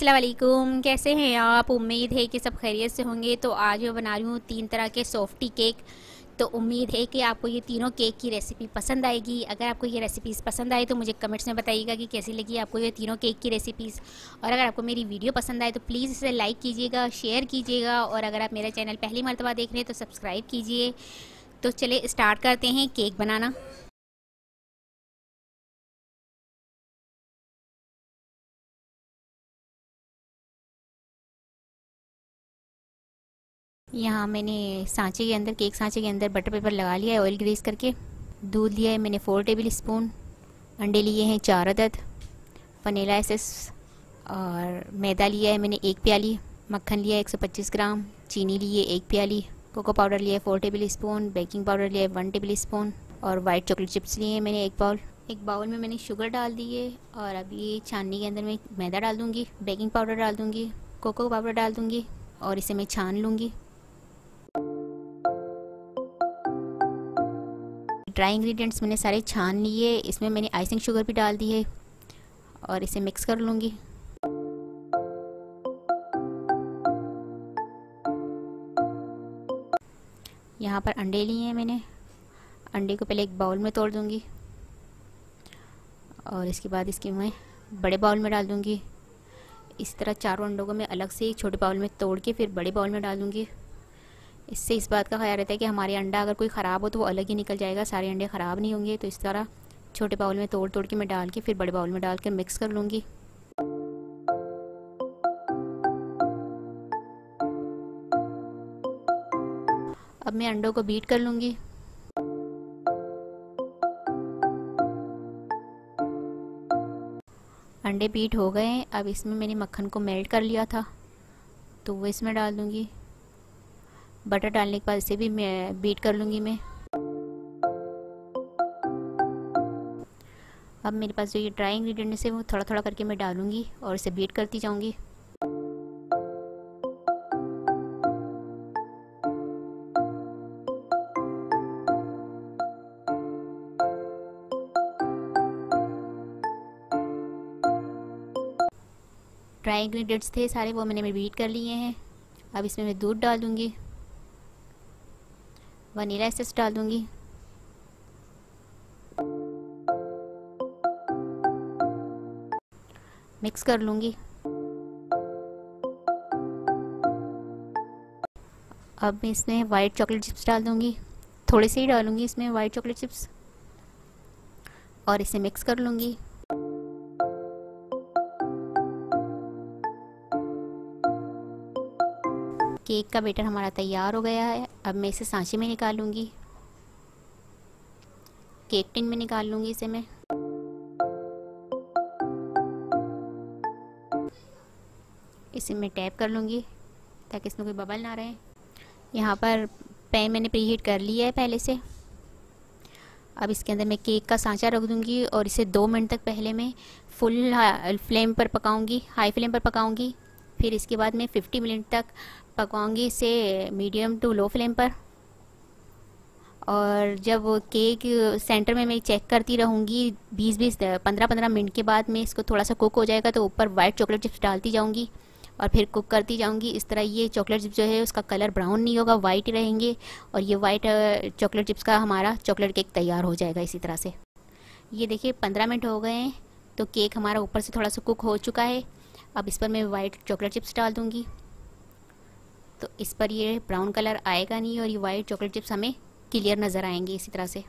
अस्सलाम वालेकुम, कैसे हैं आप। उम्मीद है कि सब खैरियत से होंगे। तो आज मैं बना रही हूँ 3 तरह के सॉफ्टी केक। तो उम्मीद है कि आपको ये तीनों केक की रेसिपी पसंद आएगी। अगर आपको ये रेसिपीज़ पसंद आए तो मुझे कमेंट्स में बताइएगा कि कैसी लगी आपको ये तीनों केक की रेसिपीज़। और अगर आपको मेरी वीडियो पसंद आए तो प्लीज़ इसे लाइक कीजिएगा, शेयर कीजिएगा, और अगर आप मेरा चैनल पहली मर्तबा देख रहे हैं तो सब्सक्राइब कीजिए। तो चलिए स्टार्ट करते हैं केक बनाना। यहाँ मैंने सांचे के अंदर, केक सांचे के अंदर बटर पेपर लगा लिया है ऑयल ग्रीस करके। दूध लिया है मैंने 4 टेबल स्पून। अंडे लिए हैं 4 अदद। वनीला एसेंस और मैदा लिया है मैंने 1 प्याली। मक्खन लिया है 125 ग्राम। चीनी ली है 1 प्याली। कोको पाउडर लिया है 4 टेबल स्पून। बेकिंग पाउडर लिया है 1 टेबल स्पून। और वाइट चॉकलेट चिप्स लिए हैं मैंने 1 बाउल। एक बाउल में मैंने शुगर डाल दी है। और अभी छाननी के अंदर मैं मैदा डाल दूँगी, बेकिंग पाउडर डाल दूँगी, कोको पाउडर डाल दूँगी और इसे मैं छान लूँगी। ड्राई इंग्रेडिएंट्स मैंने सारे छान लिए। इसमें मैंने आइसिंग शुगर भी डाल दी है और इसे मिक्स कर लूँगी। यहाँ पर अंडे लिए हैं मैंने। अंडे को पहले एक बाउल में तोड़ दूँगी और इसके बाद इसके मैं बड़े बाउल में डाल दूँगी। इस तरह चारों अंडों को मैं अलग से एक छोटे बाउल में तोड़ के फिर बड़े बाउल में डाल दूँगी। इससे इस बात का ख्याल रहता है कि हमारे अंडा अगर कोई ख़राब हो तो वो अलग ही निकल जाएगा, सारे अंडे ख़राब नहीं होंगे। तो इस तरह छोटे बाउल में तोड़ तोड़ के मैं डाल के फिर बड़े बाउल में डाल कर मिक्स कर लूँगी। अब मैं अंडों को बीट कर लूँगी। अंडे बीट हो गए हैं। अब इसमें मैंने मक्खन को मेल्ट कर लिया था तो वो इसमें डाल दूँगी। बटर डालने के बाद इसे भी मैं बीट कर लूँगी मैं। अब मेरे पास जो ये ड्राई इंग्रेडिएंट्स है वो थोड़ा थोड़ा करके मैं डालूँगी और इसे बीट करती जाऊँगी। ड्राई इंग्रेडिएंट्स थे सारे, वो मैंने बीट कर लिए हैं। अब इसमें मैं दूध डाल दूँगी, वनीला एसेंस डाल दूँगी, मिक्स कर लूँगी। अब मैं इसमें वाइट चॉकलेट चिप्स डाल दूँगी, थोड़े से ही डालूँगी इसमें वाइट चॉकलेट चिप्स, और इसे मिक्स कर लूँगी। केक का बैटर हमारा तैयार हो गया है। अब मैं इसे सांचे में निकाल लूँगी, केक टिन में निकाल लूँगी इसे मैं। इसे मैं टैप कर लूँगी ताकि इसमें कोई बबल ना रहे। यहाँ पर पैन मैंने प्रीहीट कर लिया है पहले से। अब इसके अंदर मैं केक का सांचा रख दूँगी और इसे 2 मिनट तक पहले मैं फुल फ्लेम पर पकाऊँगी, हाई फ्लेम पर पकाऊँगी। फिर इसके बाद मैं 50 मिनट तक पकाऊँगी इसे मीडियम टू लो फ्लेम पर। और जब केक सेंटर में मैं चेक करती रहूँगी 15-15 मिनट के बाद में इसको थोड़ा सा कुक हो जाएगा तो ऊपर वाइट चॉकलेट चिप्स डालती जाऊँगी और फिर कुक करती जाऊँगी। इस तरह ये चॉकलेट चिप्स जो है उसका कलर ब्राउन नहीं होगा, वाइट ही रहेंगे और ये वाइट चॉकलेट चिप्स का हमारा चॉकलेट केक तैयार हो जाएगा इसी तरह से। ये देखिए 15 मिनट हो गए हैं तो केक हमारा ऊपर से थोड़ा सा कुक हो चुका है। अब इस पर मैं वाइट चॉकलेट चिप्स डाल दूँगी तो इस पर ये ब्राउन कलर आएगा नहीं और ये वाइट चॉकलेट चिप्स हमें क्लियर नज़र आएंगे इसी तरह से।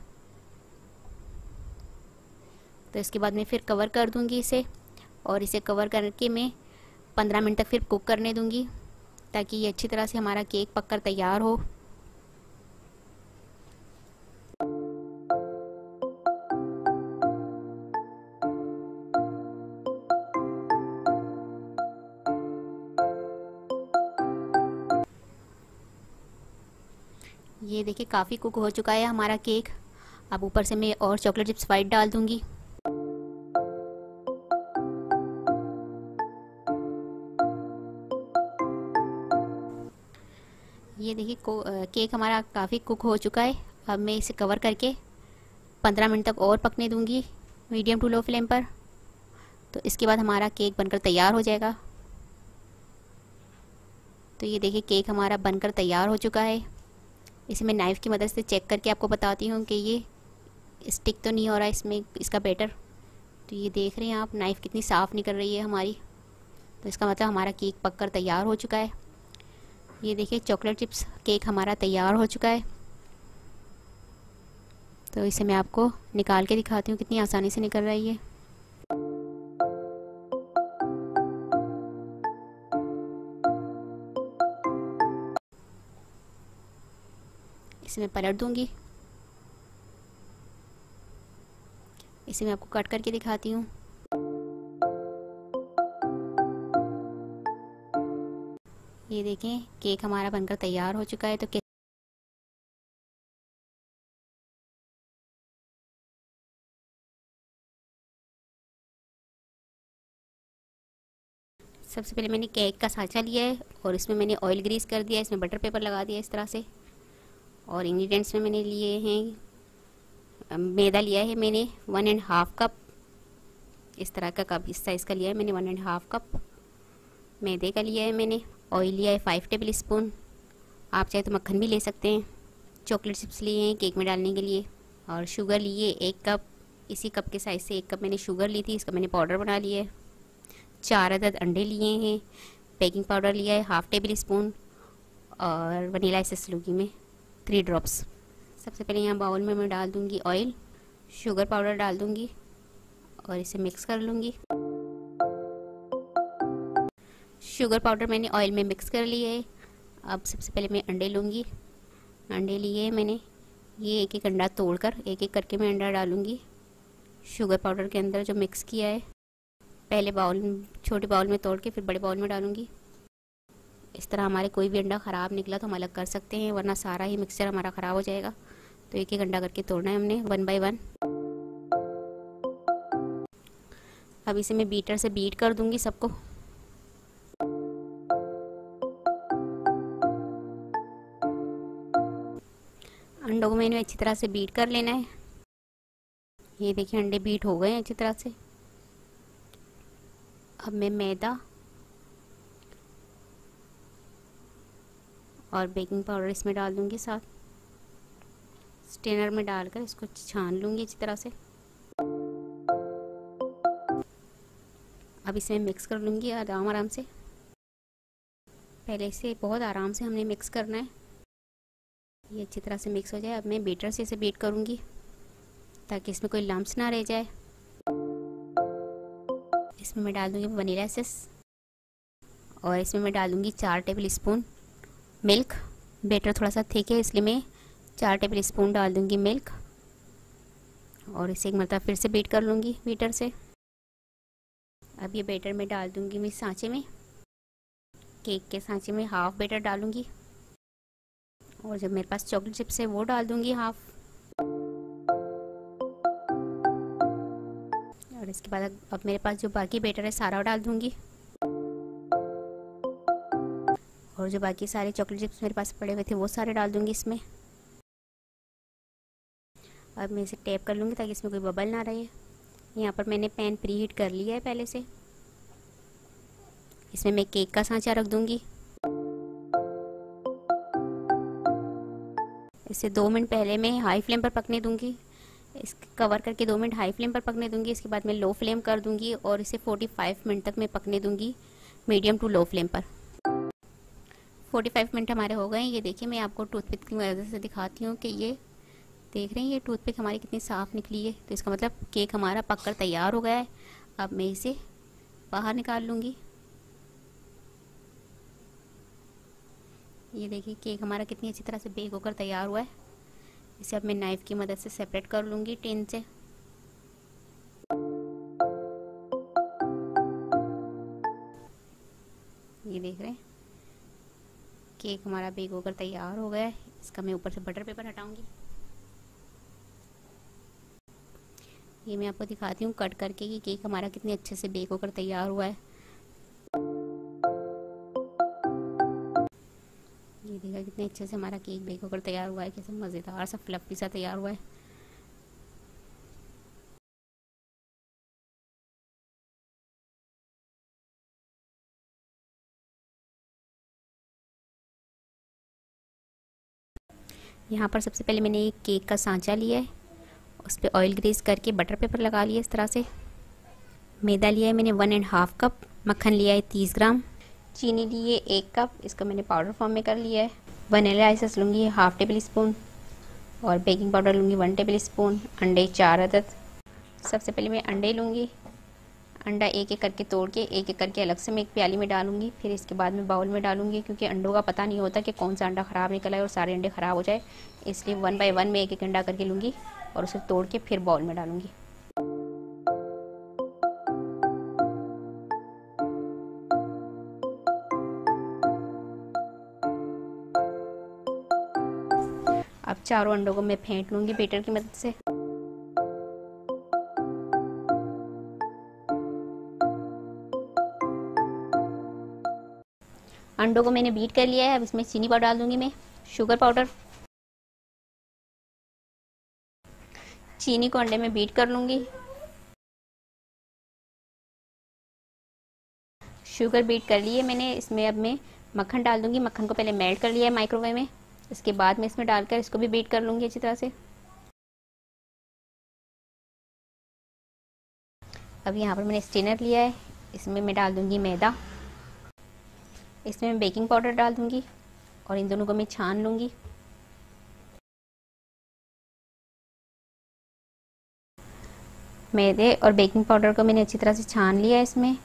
तो इसके बाद मैं फिर कवर कर दूँगी इसे और इसे कवर करके मैं 15 मिनट तक फिर कुक करने दूँगी ताकि ये अच्छी तरह से हमारा केक पककर तैयार हो। ये देखिए काफ़ी कुक हो चुका है हमारा केक। अब ऊपर से मैं और चॉकलेट चिप्स वाइट डाल दूँगी। ये देखिए केक हमारा काफ़ी कुक हो चुका है। अब मैं इसे कवर करके 15 मिनट तक और पकने दूँगी मीडियम टू लो फ्लेम पर। तो इसके बाद हमारा केक बनकर तैयार हो जाएगा। तो ये देखिए केक हमारा बनकर तैयार हो चुका है। इसे मैं नाइफ़ की मदद से चेक करके आपको बताती हूँ कि ये स्टिक तो नहीं हो रहा है इसमें इसका बैटर। तो ये देख रहे हैं आप, नाइफ़ कितनी साफ़ निकल रही है हमारी। तो इसका मतलब हमारा केक पककर तैयार हो चुका है। ये देखिए चॉकलेट चिप्स केक हमारा तैयार हो चुका है। तो इसे मैं आपको निकाल के दिखाती हूँ कितनी आसानी से निकल रही है। इसे मैं पलट दूँगी। इसे मैं आपको कट करके दिखाती हूँ। ये देखें केक हमारा बनकर तैयार हो चुका है। तो सबसे पहले मैंने केक का सांचा लिया है और इसमें मैंने ऑयल ग्रीस कर दिया है, इसमें बटर पेपर लगा दिया इस तरह से। और इंग्रेडिएंट्स में मैंने लिए हैं, मैदा लिया है मैंने 1.5 कप, इस तरह का कप इस साइज़ का लिया है मैंने 1.5 कप मैदे का लिया है मैंने। ऑयल लिया है 5 टेबल स्पून, आप चाहे तो मक्खन भी ले सकते हैं। चॉकलेट चिप्स लिए हैं केक में डालने के लिए। और शुगर लिए 1 कप, इसी कप के साइज़ से 1 कप मैंने शुगर ली थी, इसका मैंने पाउडर बना लिया है। 4 अदद अंडे लिए हैं। बेकिंग पाउडर लिया है 1/2 टेबल स्पून और वनीला एसेंस लूँगी मैं 3 ड्रॉप्स। सबसे पहले यहाँ बाउल में मैं डाल दूँगी ऑयल, शुगर पाउडर डाल दूँगी और इसे मिक्स कर लूँगी। शुगर पाउडर मैंने ऑयल में मिक्स कर लिया है। अब सबसे पहले मैं अंडे लूँगी। अंडे लिए मैंने, ये एक एक अंडा तोड़कर एक एक करके मैं अंडा डालूँगी शुगर पाउडर के अंदर जो मिक्स किया है। पहले बाउल छोटे बाउल में तोड़ के फिर बड़े बाउल में डालूँगी। इस तरह हमारे कोई भी अंडा ख़राब निकला तो हम अलग कर सकते हैं, वरना सारा ही मिक्सचर हमारा ख़राब हो जाएगा। तो एक एक अंडा करके तोड़ना है हमने 1 बाय 1। अब इसे मैं बीटर से बीट कर दूँगी सबको। अंडों को मैंने अच्छी तरह से बीट कर लेना है। ये देखिए अंडे बीट हो गए हैं अच्छी तरह से। अब मैं मैदा और बेकिंग पाउडर इसमें डाल दूँगी साथ। स्ट्रेनर में डालकर इसको छान लूँगी अच्छी तरह से। अब इसमें मिक्स कर लूँगी आराम आराम से। पहले से बहुत आराम से हमने मिक्स करना है, ये अच्छी तरह से मिक्स हो जाए। अब मैं बीटर से इसे बीट करूँगी ताकि इसमें कोई लम्प्स ना रह जाए। इसमें मैं डाल दूँगी वनीला एसेंस और इसमें मैं डाल दूँगी 4 टेबल स्पून मिल्क। बैटर थोड़ा सा थिक है इसलिए मैं 4 टेबल स्पून डाल दूँगी मिल्क और इसे एक मरतबा फिर से बीट कर लूँगी बीटर से। अब ये बैटर मैं डाल दूँगी मैं सांचे में, केक के सांचे में हाफ बैटर डालूँगी और जब मेरे पास चॉकलेट चिप्स है वो डाल दूँगी हाफ। और इसके बाद अब मेरे पास जो बाकी बैटर है सारा डाल दूँगी और जो बाकी सारे चॉकलेट चिप्स मेरे पास पड़े हुए थे वो सारे डाल दूँगी इसमें। अब मैं इसे टैप कर लूँगी ताकि इसमें कोई बबल ना रहे। यहाँ पर मैंने पैन प्री हीट कर लिया है पहले से। इसमें मैं केक का सांचा रख दूँगी। इसे 2 मिनट पहले मैं हाई फ्लेम पर पकने दूँगी। इसके कवर करके 2 मिनट हाई फ्लेम पर पकने दूँगी। इसके बाद मैं लो फ्लेम कर दूँगी और इसे 45 मिनट तक मैं पकने दूँगी मीडियम टू लो फ्लेम पर। 45 मिनट हमारे हो गए हैं। ये देखिए मैं आपको टूथपिक की मदद से दिखाती हूँ कि ये देख रहे हैं ये टूथपिक हमारी कितनी साफ़ निकली है। तो इसका मतलब केक हमारा पककर तैयार हो गया है। अब मैं इसे बाहर निकाल लूँगी। ये देखिए केक हमारा कितनी अच्छी तरह से बेक होकर तैयार हुआ है। इसे अब मैं नाइफ़ की मदद से सेपरेट कर लूँगी टिन से। ये देख रहे हैं केक हमारा बेक होकर तैयार हो गया है। इसका मैं ऊपर से बटर पेपर हटाऊँगी। ये मैं आपको दिखाती हूँ कट करके कि केक हमारा कितने अच्छे से बेक होकर तैयार हुआ है। ये देखा कितने अच्छे से हमारा केक बेक होकर तैयार हुआ है, कैसे मज़ेदार सा फ्लफी सा तैयार हुआ है। यहाँ पर सबसे पहले मैंने एक केक का सांचा लिया है, उस पर ऑयल ग्रीस करके बटर पेपर लगा लिया इस तरह से। मैदा लिया है मैंने 1.5 कप, मक्खन लिया है 30 ग्राम, चीनी ली है 1 कप, इसको मैंने पाउडर फॉर्म में कर लिया है। वनीला एसेंस लूँगी 1/2 टेबल स्पून और बेकिंग पाउडर लूँगी 1 टेबल स्पून। अंडे 4 अदद। सबसे पहले मैं अंडे लूँगी, अंडा एक एक करके तोड़ के एक एक करके अलग से मैं एक प्याली में डालूंगी, फिर इसके बाद मैं बाउल में डालूंगी, क्योंकि अंडों का पता नहीं होता कि कौन सा अंडा ख़राब निकला है और सारे अंडे ख़राब हो जाए, इसलिए 1 बाय 1 में एक एक अंडा करके लूँगी और उसे तोड़ के फिर बाउल में डालूंगी। अब चारों अंडों को मैं फेंट लूँगी बीटर की मदद से। अंडों को मैंने बीट कर लिया है, अब इसमें चीनी पाउडर डाल दूंगी मैं, शुगर पाउडर। चीनी को अंडे में बीट कर लूँगी। शुगर बीट कर ली है मैंने, इसमें अब मैं मक्खन डाल दूंगी। मक्खन को पहले मेल्ट कर लिया है माइक्रोवेव में, इसके बाद मैं इसमें डालकर इसको भी बीट कर लूँगी अच्छी तरह से। अब यहाँ पर मैंने स्टेनर लिया है, इसमें मैं डाल दूँगी मैदा, इसमें मैं बेकिंग पाउडर डाल दूँगी और इन दोनों को मैं छान लूँगी। मैदे और बेकिंग पाउडर को मैंने अच्छी तरह से छान लिया है इसमें।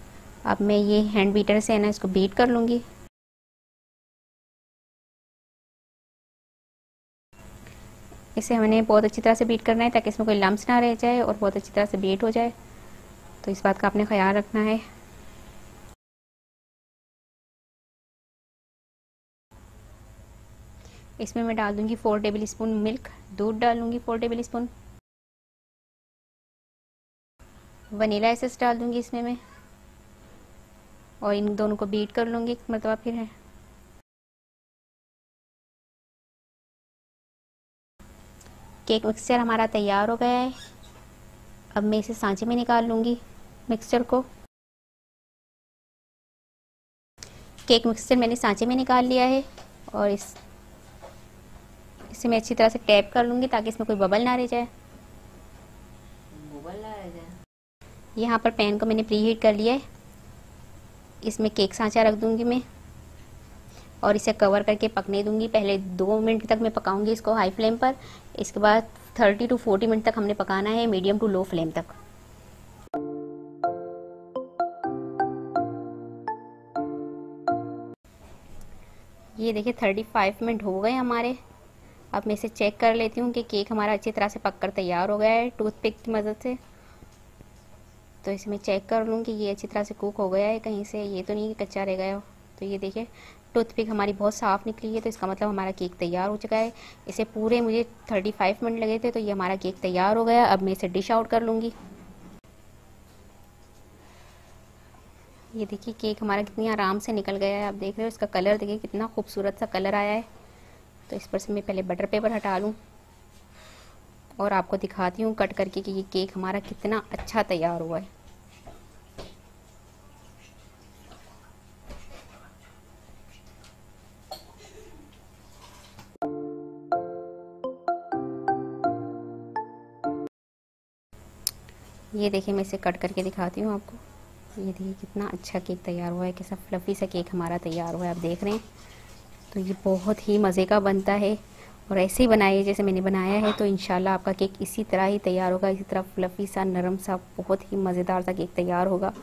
अब मैं ये हैंड बीटर से है ना इसको बीट कर लूँगी। इसे हमने बहुत अच्छी तरह से बीट करना है ताकि इसमें कोई लम्स ना रह जाए और बहुत अच्छी तरह से बीट हो जाए, तो इस बात का आपने ख्याल रखना है। इसमें मैं डाल दूँगी 4 टेबल स्पून मिल्क, दूध डालूँगी 4 टेबल स्पून। वनीला एसेंस डाल दूँगी इसमें मैं और इन दोनों को बीट कर लूँगी एक मरतबा फिर है। केक मिक्सचर हमारा तैयार हो गया है। अब मैं इसे सांचे में निकाल लूँगी मिक्सचर को। केक मिक्सचर मैंने सांचे में निकाल लिया है और इसे मैं अच्छी तरह से टैप कर लूँगी ताकि इसमें कोई बबल ना रह जाए। यहाँ पर पैन को मैंने प्री हीट कर लिया है, इसमें केक सांचा रख दूँगी मैं और इसे कवर करके पकने दूँगी। पहले 2 मिनट तक मैं पकाऊँगी इसको हाई फ्लेम पर, इसके बाद 30 to 40 मिनट तक हमने पकाना है मीडियम टू लो फ्लेम तक। ये देखिए 35 मिनट हो गए हमारे। अब मैं इसे चेक कर लेती हूँ कि केक हमारा अच्छी तरह से पककर तैयार हो गया है टूथपिक की मदद से। तो इसे मैं चेक कर लूँ कि ये अच्छी तरह से कुक हो गया है, कहीं से ये तो नहीं कि कच्चा रह गया हो। तो ये देखिए टूथपिक हमारी बहुत साफ़ निकली है, तो इसका मतलब हमारा केक तैयार हो चुका है। इसे पूरे मुझे 35 मिनट लगे थे, तो ये हमारा केक तैयार हो गया। अब मैं इसे डिश आउट कर लूँगी। ये देखिए केक हमारा कितनी आराम से निकल गया है, आप देख रहे हो इसका कलर देखिए कितना खूबसूरत सा कलर आया है। तो इस पर से मैं पहले बटर पेपर हटा लूँ और आपको दिखाती हूँ कट करके कि ये केक हमारा कितना अच्छा तैयार हुआ है। ये देखिए मैं इसे कट करके दिखाती हूँ आपको। ये देखिए कितना अच्छा केक तैयार हुआ है, कैसा फ्लफ़ी सा केक हमारा तैयार हुआ है, आप देख रहे हैं। तो ये बहुत ही मज़े का बनता है और ऐसे ही बनाइए जैसे मैंने बनाया है, तो इंशाल्लाह आपका केक इसी तरह ही तैयार होगा, इसी तरह फ्लफ़ी सा नरम सा बहुत ही मज़ेदार सा केक तैयार होगा।